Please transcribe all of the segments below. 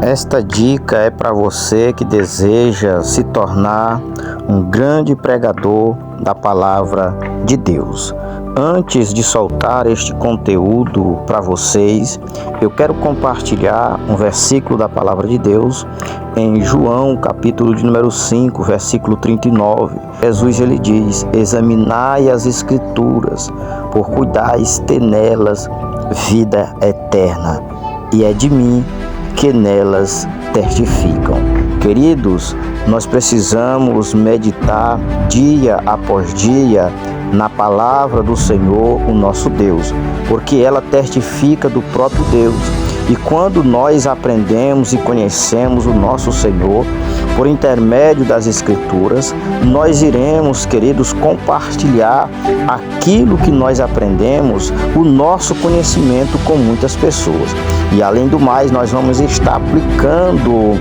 Esta dica é para você que deseja se tornar um grande pregador da palavra de Deus. Antes de soltar este conteúdo para vocês, eu quero compartilhar um versículo da palavra de Deus em João, capítulo de número 5, versículo 39. Jesus ele diz: examinai as escrituras, por cuidais ter nelas vida eterna, e é de mim que nelas testificam. Queridos, nós precisamos meditar dia após dia na palavra do Senhor, o nosso Deus, porque ela testifica do próprio Deus. E quando nós aprendemos e conhecemos o nosso Senhor, por intermédio das Escrituras, nós iremos, queridos, compartilhar aquilo que nós aprendemos, o nosso conhecimento com muitas pessoas. E além do mais, nós vamos estar aplicando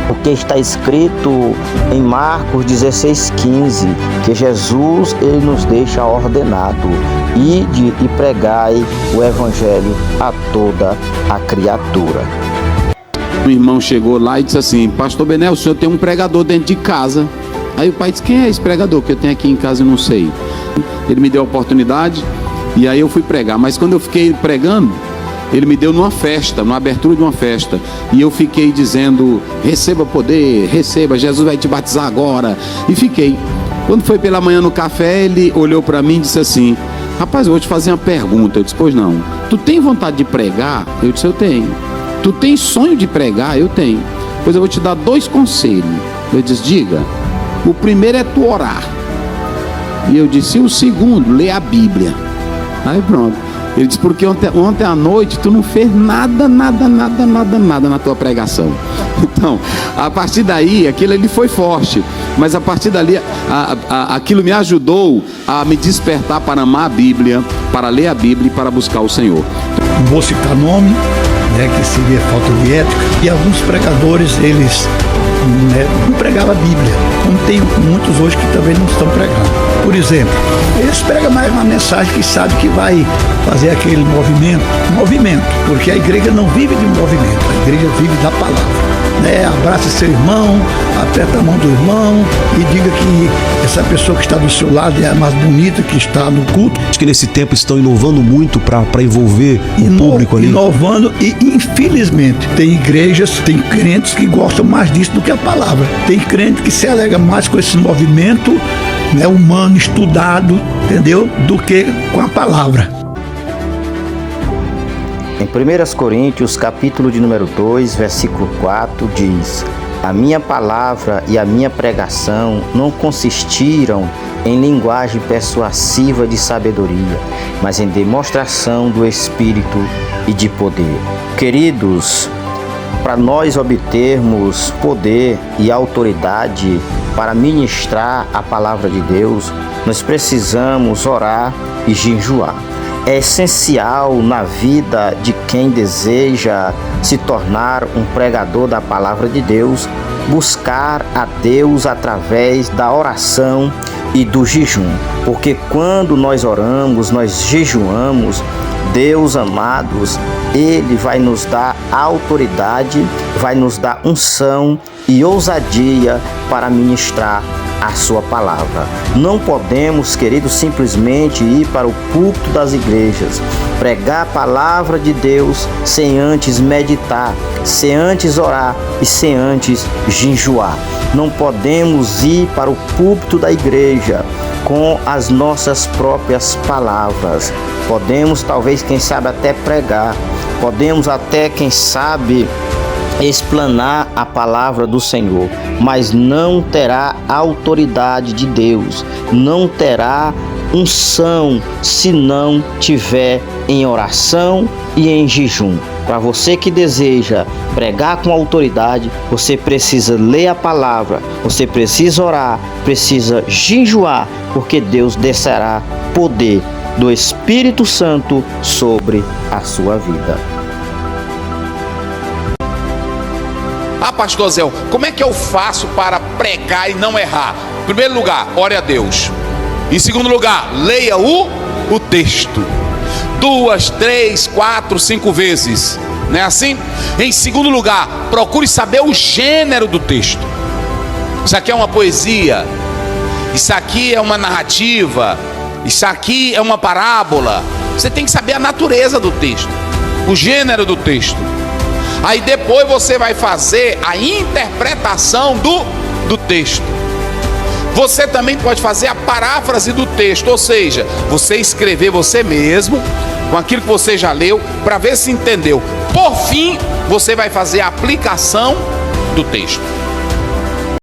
o que está escrito em Marcos 16:15, que Jesus ele nos deixa ordenado: ide e pregai o evangelho a toda a criatura. O irmão chegou lá e disse assim: pastor Benel, o senhor tem um pregador dentro de casa. Aí o pai disse: quem é esse pregador que eu tenho aqui em casa? Eu não sei. Ele me deu a oportunidade e aí eu fui pregar, mas quando eu fiquei pregando, ele me deu numa festa, numa abertura de uma festa, e eu fiquei dizendo: receba poder, receba, Jesus vai te batizar agora. E fiquei. Quando foi pela manhã no café, ele olhou para mim e disse assim: rapaz, eu vou te fazer uma pergunta. Eu disse: pois não. Tu tem vontade de pregar? Eu disse: eu tenho. Tu tem sonho de pregar? Eu tenho. Pois eu vou te dar 2 conselhos. Eu disse: diga. O primeiro é tu orar. E eu disse: e o segundo, ler a Bíblia. Aí pronto. Ele disse: porque ontem à noite tu não fez nada na tua pregação. Então, a partir daí, aquilo ali foi forte. Mas a partir dali, aquilo me ajudou a me despertar para amar a Bíblia, para ler a Bíblia e para buscar o Senhor. Não vou citar nome, que seria falta de ética. E alguns pregadores, eles não pregavam a Bíblia, como tem muitos hoje que também não estão pregando. Por exemplo, eles pregam mais uma mensagem que sabe que vai fazer aquele movimento, porque a igreja não vive de movimento, a igreja vive da palavra. Abraça seu irmão, aperta a mão do irmão e diga que essa pessoa que está do seu lado é a mais bonita que está no culto. Acho que nesse tempo estão inovando muito para envolver o público ali. Inovando, e infelizmente tem igrejas, tem crentes que gostam mais disso do que a palavra. Tem crente que se alega mais com esse movimento humano, estudado, entendeu? Do que com a palavra. Em 1 Coríntios, capítulo de número 2, versículo 4, diz: a minha palavra e a minha pregação não consistiram em linguagem persuasiva de sabedoria, mas em demonstração do Espírito e de poder. Queridos, para nós obtermos poder e autoridade para ministrar a palavra de Deus, nós precisamos orar e jejuar. É essencial na vida de quem deseja se tornar um pregador da palavra de Deus, buscar a Deus através da oração e do jejum. Porque quando nós oramos, nós jejuamos, Deus, amados, Ele vai nos dar autoridade, vai nos dar unção e ousadia para ministrar a sua palavra. Não podemos, queridos, simplesmente ir para o púlpito das igrejas, pregar a palavra de Deus sem antes meditar, sem antes orar e sem antes jejuar. Não podemos ir para o púlpito da igreja com as nossas próprias palavras. Podemos, talvez, quem sabe, até pregar. Podemos até, quem sabe, explanar a palavra do Senhor, mas não terá autoridade de Deus, não terá unção se não tiver em oração e em jejum. Para você que deseja pregar com autoridade, você precisa ler a palavra, você precisa orar, precisa jejuar, porque Deus descerá poder do Espírito Santo sobre a sua vida. Pastor Zé, como é que eu faço para pregar e não errar? Em primeiro lugar, ore a Deus. Em segundo lugar, leia o texto 2, 3, 4, 5 vezes. Não é assim? Em segundo lugar, procure saber o gênero do texto. Isso aqui é uma poesia, isso aqui é uma narrativa, isso aqui é uma parábola. Você tem que saber a natureza do texto, o gênero do texto. Aí depois você vai fazer a interpretação do texto. Você também pode fazer a paráfrase do texto, ou seja, você escrever você mesmo com aquilo que você já leu, para ver se entendeu. Por fim, você vai fazer a aplicação do texto.